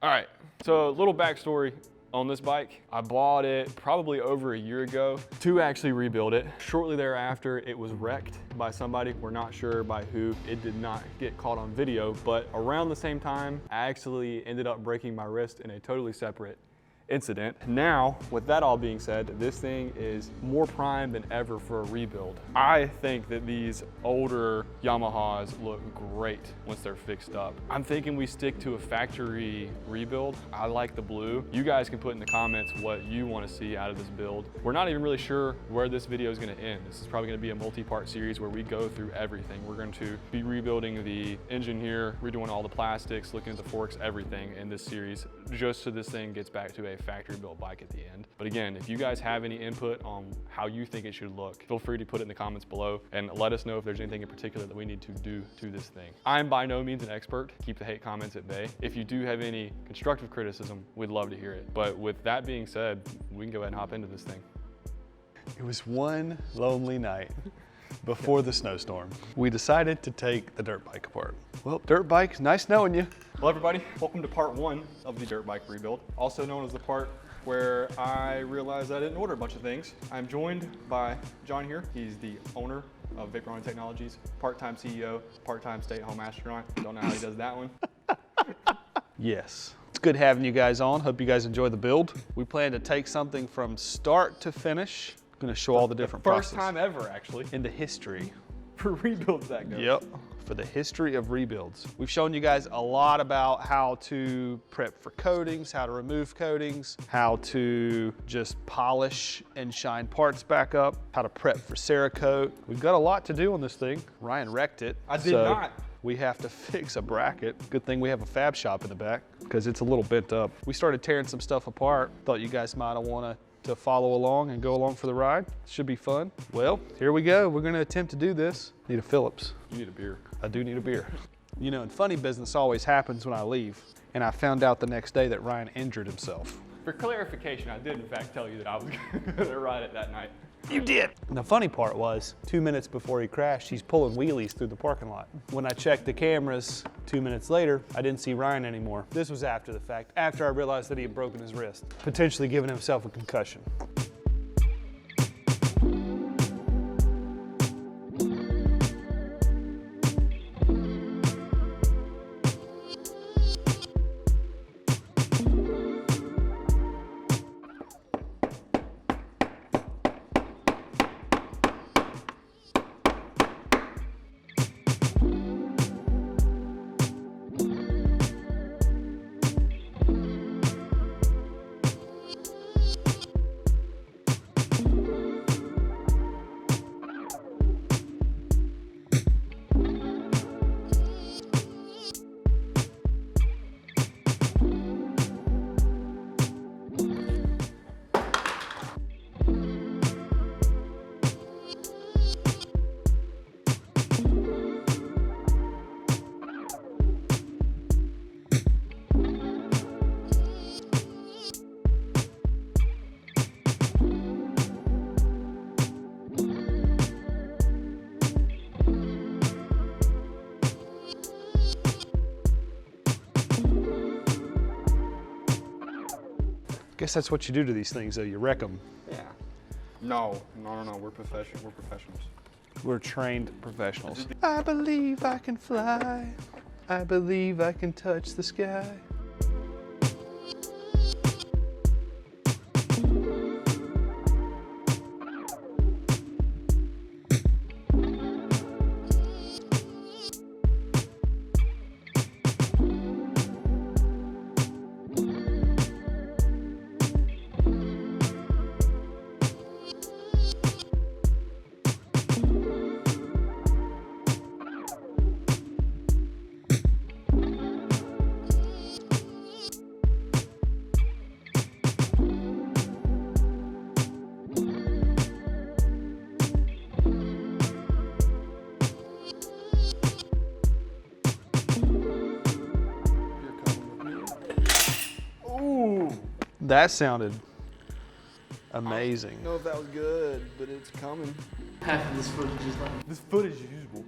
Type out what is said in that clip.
All right, so a little backstory on this bike. I bought it probably over a year ago to actually rebuild it. Shortly thereafter, it was wrecked by somebody. We're not sure by who. It did not get caught on video, but around the same time, I actually ended up breaking my wrist in a totally separate incident. Now, with that all being said, this thing is more prime than ever for a rebuild. I think that these older Yamahas look great once they're fixed up. I'm thinking we stick to a factory rebuild. I like the blue. You guys can put in the comments what you want to see out of this build. We're not even really sure where this video is going to end. This is probably going to be a multi-part series where we go through everything. We're going to be rebuilding the engine here, redoing all the plastics, looking at the forks, everything in this series, just so this thing gets back to a factory built bike at the end. But again, if you guys have any input on how you think it should look, feel free to put it in the comments below and let us know if there's anything in particular that we need to do to this thing. I'm by no means an expert. Keep the hate comments at bay. If you do have any constructive criticism, we'd love to hear it. But with that being said, we can go ahead and hop into this thing. It was one lonely night before the snowstorm. We decided to take the dirt bike apart. Well, dirt bike, nice knowing you. Hello everybody, welcome to part one of the dirt bike rebuild, also known as the part where I realized I didn't order a bunch of things. I'm joined by John here. He's the owner of Vapor Technologies, part-time CEO, part-time stay-at-home astronaut. Don't know how he does that one. Yes. It's good having you guys on. Hope you guys enjoy the build. We plan to take something from start to finish. I'm gonna show all the different processes. First time ever, actually. In the history. For rebuilds that goes. Yep. For the history of rebuilds. We've shown you guys a lot about how to prep for coatings, how to remove coatings, how to just polish and shine parts back up, how to prep for Cerakote. We've got a lot to do on this thing. Ryan wrecked it. I did not. We have to fix a bracket. Good thing we have a fab shop in the back because it's a little bent up. We started tearing some stuff apart. Thought you guys might want to follow along and go along for the ride. Should be fun. Well, here we go. We're gonna attempt to do this. Need a Phillips. You need a beer. I do need a beer. You know, and funny business always happens when I leave. And I found out the next day that Ryan injured himself. For clarification, I did in fact tell you that I was gonna ride it that night. You did. And the funny part was, 2 minutes before he crashed, he's pulling wheelies through the parking lot. When I checked the cameras 2 minutes later, I didn't see Ryan anymore. This was after the fact, after I realized that he had broken his wrist, potentially giving himself a concussion. Guess that's what you do to these things, though. You wreck them. Yeah. No. We're professionals. We're trained professionals. I believe I can fly. I believe I can touch the sky. That sounded amazing. I don't know if that was good, but it's coming. Half of this footage is like... This footage is usable.